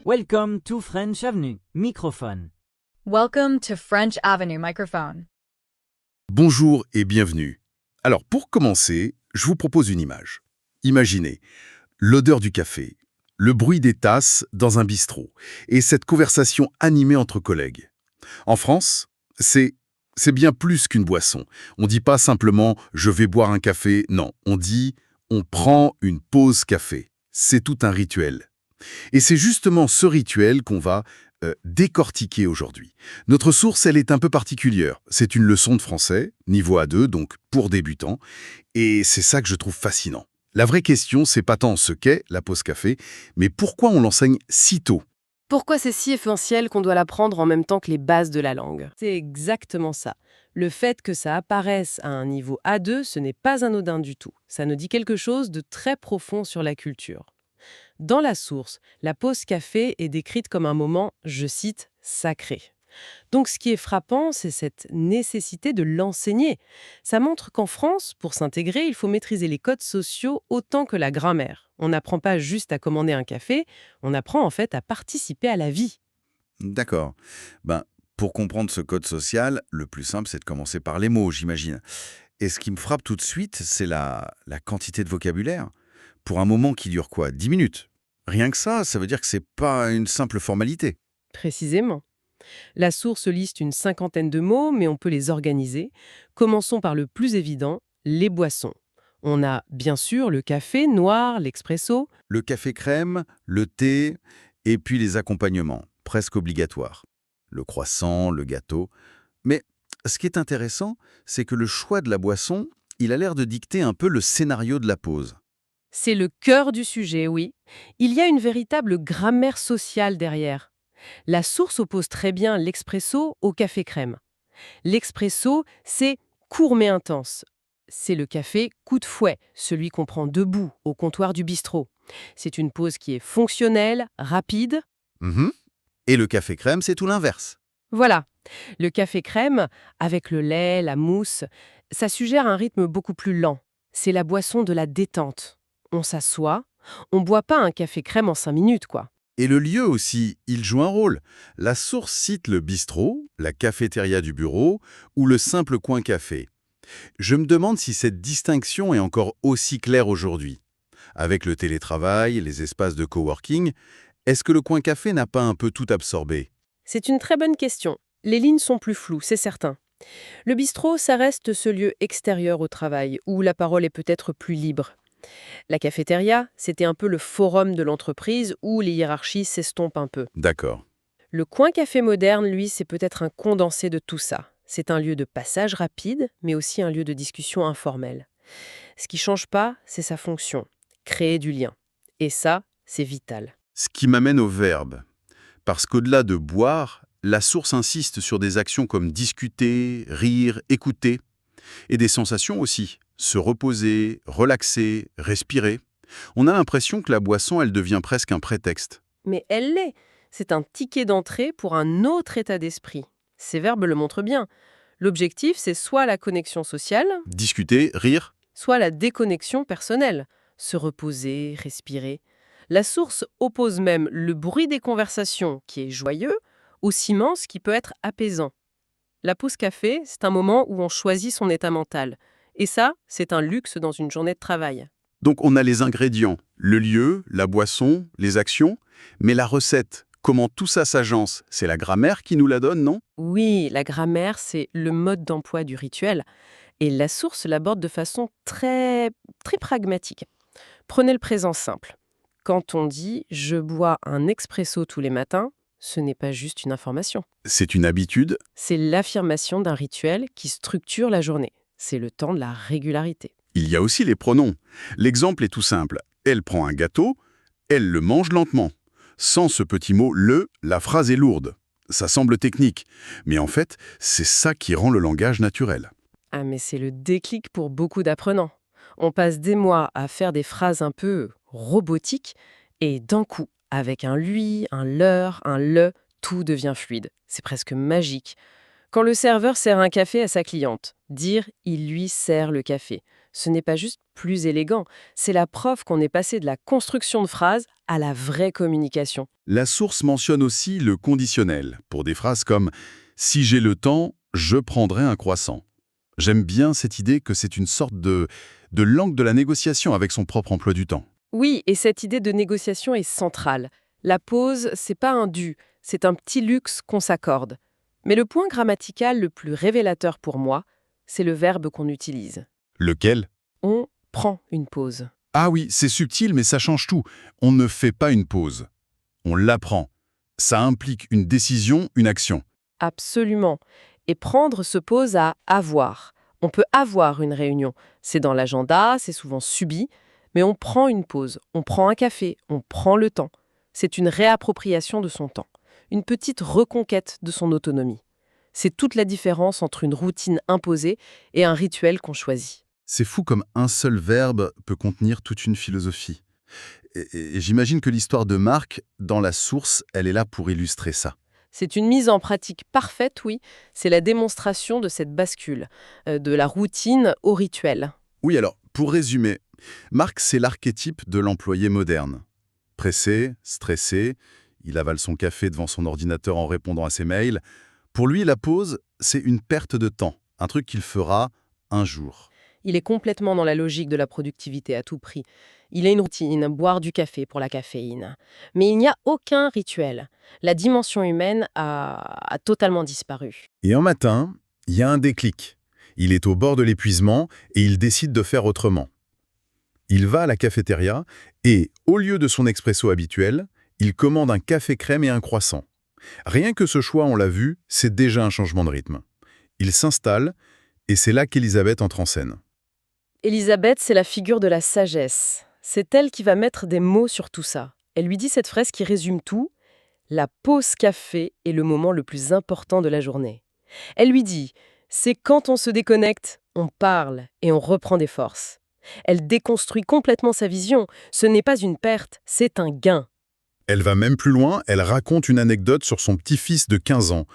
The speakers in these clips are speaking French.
Welcome to French Avenue. Microphone. Welcome to French Avenue microphone. Bonjour et bienvenue. Alors, pour commencer, je vous propose une image. Imaginez l'odeur du café, le bruit des tasses dans un bistrot et cette conversation animée entre collègues. En France, c'est bien plus qu'une boisson. On dit pas simplement « je vais boire un café », non, on dit « on prend une pause café ». C'est tout un rituel. Et c'est justement ce rituel qu'on va décortiquer aujourd'hui. Notre source, elle est un peu particulière. C'est une leçon de français, niveau A2, donc pour débutants, et c'est ça que je trouve fascinant. La vraie question, c'est pas tant ce qu'est la pause café, mais pourquoi on l'enseigne si tôt. Pourquoi c'est si essentiel qu'on doit l'apprendre en même temps que les bases de la langue? C'est exactement ça. Le fait que ça apparaisse à un niveau A2, ce n'est pas anodin du tout. Ça nous dit quelque chose de très profond sur la culture. Dans la source, la pause café est décrite comme un moment, je cite, « sacré ». Donc ce qui est frappant, c'est cette nécessité de l'enseigner. Ça montre qu'en France, pour s'intégrer, il faut maîtriser les codes sociaux autant que la grammaire. On n'apprend pas juste à commander un café, on apprend en fait à participer à la vie. D'accord. Pour comprendre ce code social, le plus simple, c'est de commencer par les mots, j'imagine. Et ce qui me frappe tout de suite, c'est la quantité de vocabulaire. Pour un moment qui dure quoi? 10 minutes. Rien que ça veut dire que c'est pas une simple formalité. Précisément. La source liste une cinquantaine de mots, mais on peut les organiser. Commençons par le plus évident, les boissons. On a bien sûr le café noir, l'expresso. Le café crème, le thé, et puis les accompagnements, presque obligatoires. Le croissant, le gâteau. Mais ce qui est intéressant, c'est que le choix de la boisson, il a l'air de dicter un peu le scénario de la pause. C'est le cœur du sujet, oui. Il y a une véritable grammaire sociale derrière. La source oppose très bien l'expresso au café crème. L'expresso, c'est court mais intense. C'est le café coup de fouet, celui qu'on prend debout au comptoir du bistrot. C'est une pause qui est fonctionnelle, rapide. Mhm. Et le café crème, c'est tout l'inverse. Voilà. Le café crème, avec le lait, la mousse, ça suggère un rythme beaucoup plus lent. C'est la boisson de la détente. On s'assoit, on boit pas un café crème en 5 minutes, quoi. Et le lieu aussi, il joue un rôle. La source cite le bistrot, la cafétéria du bureau ou le simple coin café. Je me demande si cette distinction est encore aussi claire aujourd'hui. Avec le télétravail, les espaces de coworking, est-ce que le coin café n'a pas un peu tout absorbé? C'est une très bonne question. Les lignes sont plus floues, c'est certain. Le bistrot, ça reste ce lieu extérieur au travail, où la parole est peut-être plus libre. La cafétéria, c'était un peu le forum de l'entreprise où les hiérarchies s'estompent un peu. D'accord. Le coin café moderne, lui, c'est peut-être un condensé de tout ça. C'est un lieu de passage rapide, mais aussi un lieu de discussion informelle. Ce qui change pas, c'est sa fonction, créer du lien. Et ça, c'est vital. Ce qui m'amène au verbe. Parce qu'au-delà de boire, la source insiste sur des actions comme discuter, rire, écouter. Et des sensations aussi. Se reposer, relaxer, respirer. On a l'impression que la boisson, elle devient presque un prétexte. Mais elle l'est. C'est un ticket d'entrée pour un autre état d'esprit. Ces verbes le montrent bien. L'objectif, c'est soit la connexion sociale, Discuter, rire. soit la déconnexion personnelle. Se reposer, respirer. La source oppose même le bruit des conversations, qui est joyeux, au silence qui peut être apaisant. La pause café, c'est un moment où on choisit son état mental. Et ça, c'est un luxe dans une journée de travail. Donc on a les ingrédients, le lieu, la boisson, les actions, mais la recette, comment tout ça s'agence, c'est la grammaire qui nous la donne, non? Oui, la grammaire, c'est le mode d'emploi du rituel. Et la source l'aborde de façon très pragmatique. Prenez le présent simple. Quand on dit « je bois un expresso tous les matins », ce n'est pas juste une information. C'est une habitude. C'est l'affirmation d'un rituel qui structure la journée. C'est le temps de la régularité. Il y a aussi les pronoms. L'exemple est tout simple. Elle prend un gâteau, elle le mange lentement. Sans ce petit mot « le », la phrase est lourde. Ça semble technique, mais en fait, c'est ça qui rend le langage naturel. Ah, mais c'est le déclic pour beaucoup d'apprenants. On passe des mois à faire des phrases un peu robotiques et d'un coup, avec un lui, un leur, un le, tout devient fluide. C'est presque magique. Quand le serveur sert un café à sa cliente, dire « il lui sert le café », Ce n'est pas juste plus élégant, c'est la preuve qu'on est passé de la construction de phrases à la vraie communication. La source mentionne aussi le conditionnel, pour des phrases comme « Si j'ai le temps, je prendrai un croissant ». J'aime bien cette idée que c'est une sorte de langue de la négociation avec son propre emploi du temps. Oui, et cette idée de négociation est centrale. La pause, c'est pas un dû, c'est un petit luxe qu'on s'accorde. Mais le point grammatical le plus révélateur pour moi, c'est le verbe qu'on utilise. Lequel? On prend une pause. Ah oui, c'est subtil, mais ça change tout. On ne fait pas une pause. On l'apprend. Ça implique une décision, une action. Absolument. Et prendre s'oppose à avoir. On peut avoir une réunion. C'est dans l'agenda, c'est souvent subi, mais on prend une pause, on prend un café, on prend le temps. C'est une réappropriation de son temps, une petite reconquête de son autonomie. C'est toute la différence entre une routine imposée et un rituel qu'on choisit. C'est fou comme un seul verbe peut contenir toute une philosophie. Et j'imagine que l'histoire de Marc, dans la source, elle est là pour illustrer ça. C'est une mise en pratique parfaite, oui. C'est la démonstration de cette bascule, de la routine au rituel. Oui, alors, pour résumer, Marc, c'est l'archétype de l'employé moderne. Pressé, stressé, il avale son café devant son ordinateur en répondant à ses mails. Pour lui, la pause, c'est une perte de temps, un truc qu'il fera un jour. Il est complètement dans la logique de la productivité à tout prix. Il a une routine, boire du café pour la caféine. Mais il n'y a aucun rituel. La dimension humaine a totalement disparu. Et un matin, il y a un déclic. Il est au bord de l'épuisement et il décide de faire autrement. Il va à la cafétéria et, au lieu de son expresso habituel, il commande un café crème et un croissant. Rien que ce choix, on l'a vu, c'est déjà un changement de rythme. Il s'installe et c'est là qu'Elisabeth entre en scène. Elisabeth, c'est la figure de la sagesse. C'est elle qui va mettre des mots sur tout ça. Elle lui dit cette phrase qui résume tout. La pause café est le moment le plus important de la journée. Elle lui dit, c'est quand on se déconnecte, on parle et on reprend des forces. Elle déconstruit complètement sa vision. Ce n'est pas une perte, c'est un gain. Elle va même plus loin, elle raconte une anecdote sur son petit-fils de 15 ans.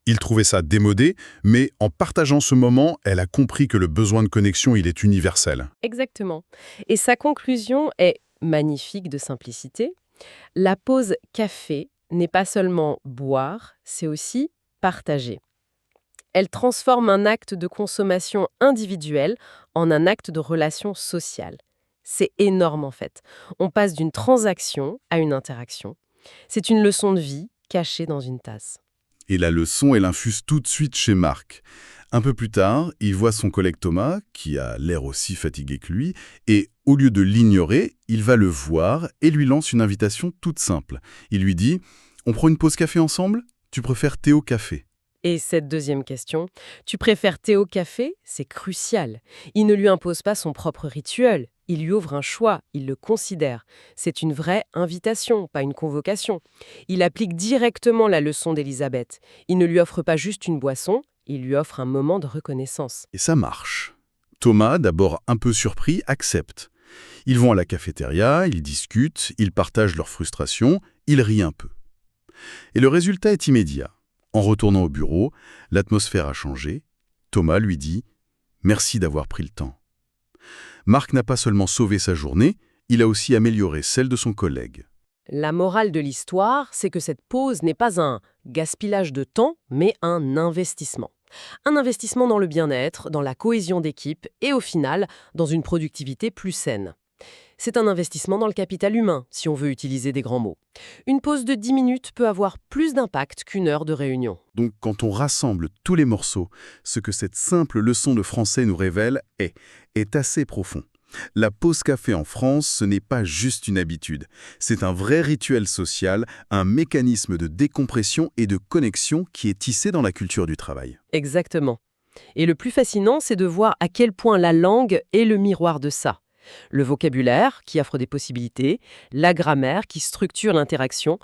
Il trouvait ça démodé, mais en partageant ce moment, elle a compris que le besoin de connexion, il est universel. Exactement. Et sa conclusion est magnifique de simplicité. La pause café n'est pas seulement boire, c'est aussi partager. Elle transforme un acte de consommation individuelle en un acte de relation sociale. C'est énorme en fait. On passe d'une transaction à une interaction. C'est une leçon de vie cachée dans une tasse. Et la leçon, elle infuse tout de suite chez Marc. Un peu plus tard, il voit son collègue Thomas, qui a l'air aussi fatigué que lui, et au lieu de l'ignorer, il va le voir et lui lance une invitation toute simple. Il lui dit « On prend une pause café ensemble? Tu préfères thé au café ?» Et cette deuxième question, tu préfères thé au café? C'est crucial. Il ne lui impose pas son propre rituel. Il lui ouvre un choix, il le considère. C'est une vraie invitation, pas une convocation. Il applique directement la leçon d'Elisabeth. Il ne lui offre pas juste une boisson, il lui offre un moment de reconnaissance. Et ça marche. Thomas, d'abord un peu surpris, accepte. Ils vont à la cafétéria, ils discutent, ils partagent leur frustration, ils rient un peu. Et le résultat est immédiat. En retournant au bureau, l'atmosphère a changé. Thomas lui dit « Merci d'avoir pris le temps ». Marc n'a pas seulement sauvé sa journée, il a aussi amélioré celle de son collègue. La morale de l'histoire, c'est que cette pause n'est pas un gaspillage de temps, mais un investissement. Un investissement dans le bien-être, dans la cohésion d'équipe et au final, dans une productivité plus saine. C'est un investissement dans le capital humain, si on veut utiliser des grands mots. Une pause de 10 minutes peut avoir plus d'impact qu'une heure de réunion. Donc quand on rassemble tous les morceaux, ce que cette simple leçon de français nous révèle est assez profond. La pause café en France, ce n'est pas juste une habitude. C'est un vrai rituel social, un mécanisme de décompression et de connexion qui est tissé dans la culture du travail. Exactement. Et le plus fascinant, c'est de voir à quel point la langue est le miroir de ça. Le vocabulaire qui offre des possibilités, la grammaire qui structure l'interaction,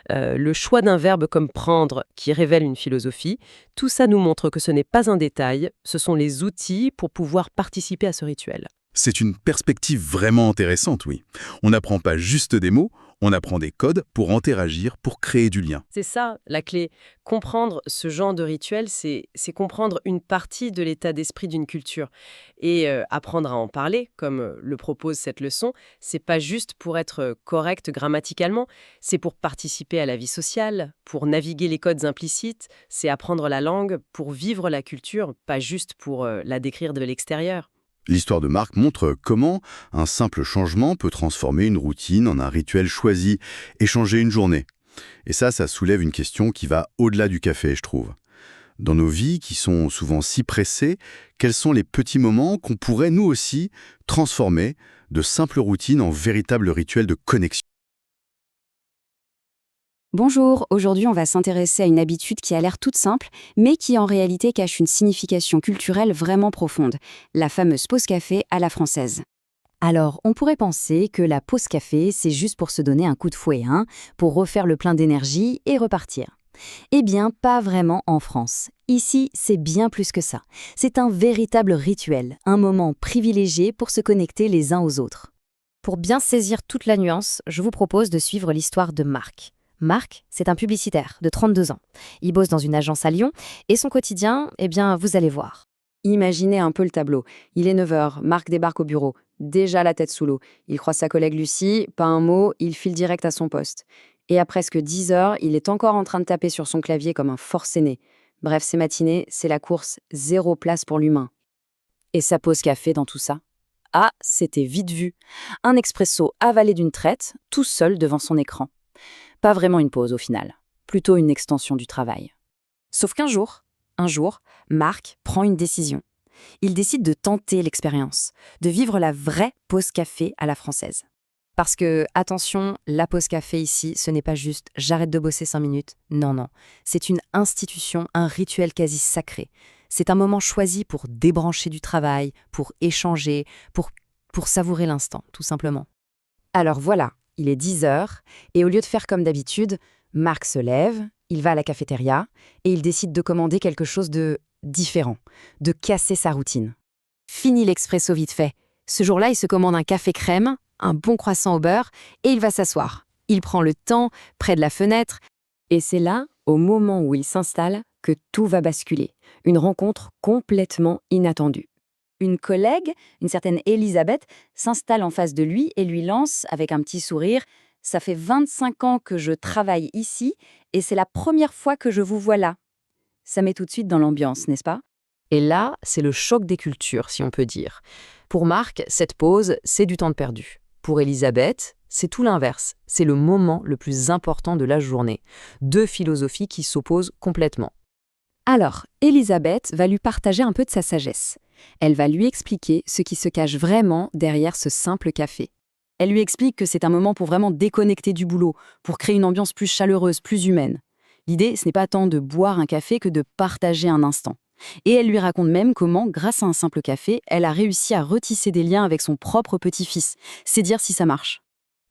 le choix d'un verbe comme prendre qui révèle une philosophie, tout ça nous montre que ce n'est pas un détail, ce sont les outils pour pouvoir participer à ce rituel. C'est une perspective vraiment intéressante, oui. On n'apprend pas juste des mots, On apprend des codes pour interagir, pour créer du lien. C'est ça, la clé. Comprendre ce genre de rituel, c'est comprendre une partie de l'état d'esprit d'une culture. Et apprendre à en parler, comme le propose cette leçon, c'est pas juste pour être correct grammaticalement, c'est pour participer à la vie sociale, pour naviguer les codes implicites, c'est apprendre la langue pour vivre la culture, pas juste pour la décrire de l'extérieur. L'histoire de Marc montre comment un simple changement peut transformer une routine en un rituel choisi et changer une journée. Et ça soulève une question qui va au-delà du café, je trouve. Dans nos vies qui sont souvent si pressées, quels sont les petits moments qu'on pourrait, nous aussi, transformer de simples routines en véritables rituels de connexion? Bonjour, aujourd'hui on va s'intéresser à une habitude qui a l'air toute simple, mais qui en réalité cache une signification culturelle vraiment profonde, la fameuse pause café à la française. Alors, on pourrait penser que la pause café, c'est juste pour se donner un coup de fouet, pour refaire le plein d'énergie et repartir. Eh bien, pas vraiment en France. Ici, c'est bien plus que ça. C'est un véritable rituel, un moment privilégié pour se connecter les uns aux autres. Pour bien saisir toute la nuance, je vous propose de suivre l'histoire de Marc. Marc, c'est un publicitaire de 32 ans. Il bosse dans une agence à Lyon et son quotidien, eh bien, vous allez voir. Imaginez un peu le tableau. Il est 9h, Marc débarque au bureau, déjà la tête sous l'eau. Il croise sa collègue Lucie, pas un mot, il file direct à son poste. Et à presque 10h, il est encore en train de taper sur son clavier comme un forcené. Bref, c'est matinée, c'est la course, 0 place pour l'humain. Et sa pause café dans tout ça? Ah, c'était vite vu. Un expresso avalé d'une traite, tout seul devant son écran. Pas vraiment une pause au final, plutôt une extension du travail. Sauf qu'un jour, Marc prend une décision. Il décide de tenter l'expérience, de vivre la vraie pause café à la française. Parce que, attention, la pause café ici, ce n'est pas juste « j'arrête de bosser 5 minutes ». Non, c'est une institution, un rituel quasi sacré. C'est un moment choisi pour débrancher du travail, pour échanger, pour savourer l'instant, tout simplement. Alors voilà. Il est 10h, et au lieu de faire comme d'habitude, Marc se lève, il va à la cafétéria, et il décide de commander quelque chose de différent, de casser sa routine. Fini l'expresso vite fait. Ce jour-là, il se commande un café crème, un bon croissant au beurre, et il va s'asseoir. Il prend le temps, près de la fenêtre, et c'est là, au moment où il s'installe, que tout va basculer. Une rencontre complètement inattendue. Une collègue, une certaine Elisabeth, s'installe en face de lui et lui lance, avec un petit sourire, « Ça fait 25 ans que je travaille ici et c'est la première fois que je vous vois là. » Ça met tout de suite dans l'ambiance, n'est-ce pas? Et là, c'est le choc des cultures, si on peut dire. Pour Marc, cette pause, c'est du temps perdu. Pour Elisabeth, c'est tout l'inverse. C'est le moment le plus important de la journée. Deux philosophies qui s'opposent complètement. Alors, Elisabeth va lui partager un peu de sa sagesse. Elle va lui expliquer ce qui se cache vraiment derrière ce simple café. Elle lui explique que c'est un moment pour vraiment déconnecter du boulot, pour créer une ambiance plus chaleureuse, plus humaine. L'idée, ce n'est pas tant de boire un café que de partager un instant. Et elle lui raconte même comment, grâce à un simple café, elle a réussi à retisser des liens avec son propre petit-fils. C'est dire si ça marche.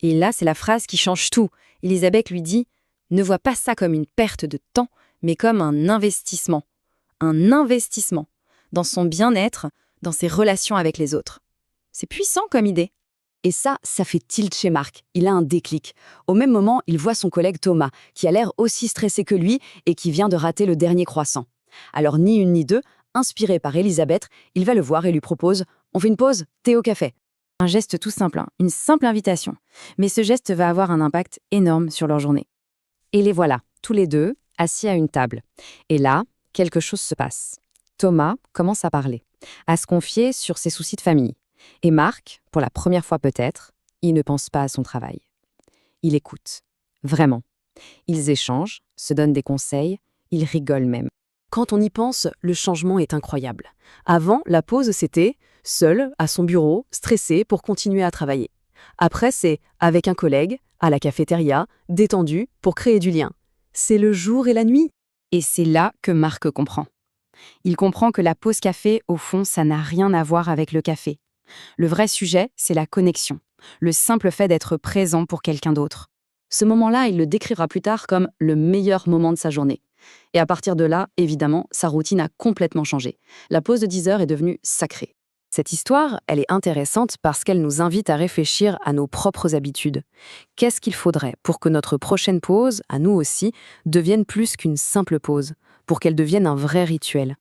Et là, c'est la phrase qui change tout. Elisabeth lui dit « Ne vois pas ça comme une perte de temps, mais comme un investissement. Un investissement dans son bien-être, dans ses relations avec les autres. » C'est puissant comme idée. Et ça fait tilt chez Marc. Il a un déclic. Au même moment, il voit son collègue Thomas, qui a l'air aussi stressé que lui et qui vient de rater le dernier croissant. Alors ni une ni deux, inspiré par Elisabeth, il va le voir et lui propose « On fait une pause, thé au café ». Un geste tout simple, une simple invitation. Mais ce geste va avoir un impact énorme sur leur journée. Et les voilà, tous les deux, assis à une table. Et là, quelque chose se passe. Thomas commence à parler, à se confier sur ses soucis de famille. Et Marc, pour la première fois peut-être, il ne pense pas à son travail. Il écoute, vraiment. Ils échangent, se donnent des conseils, ils rigolent même. Quand on y pense, le changement est incroyable. Avant, la pause, c'était seul, à son bureau, stressé pour continuer à travailler. Après, c'est avec un collègue, à la cafétéria, détendu, pour créer du lien. C'est le jour et la nuit. Et c'est là que Marc comprend. Il comprend que la pause café, au fond, ça n'a rien à voir avec le café. Le vrai sujet, c'est la connexion, le simple fait d'être présent pour quelqu'un d'autre. Ce moment-là, il le décrira plus tard comme le meilleur moment de sa journée. Et à partir de là, évidemment, sa routine a complètement changé. La pause de 10 heures est devenue sacrée. Cette histoire, elle est intéressante parce qu'elle nous invite à réfléchir à nos propres habitudes. Qu'est-ce qu'il faudrait pour que notre prochaine pause, à nous aussi, devienne plus qu'une simple pause, pour qu'elle devienne un vrai rituel?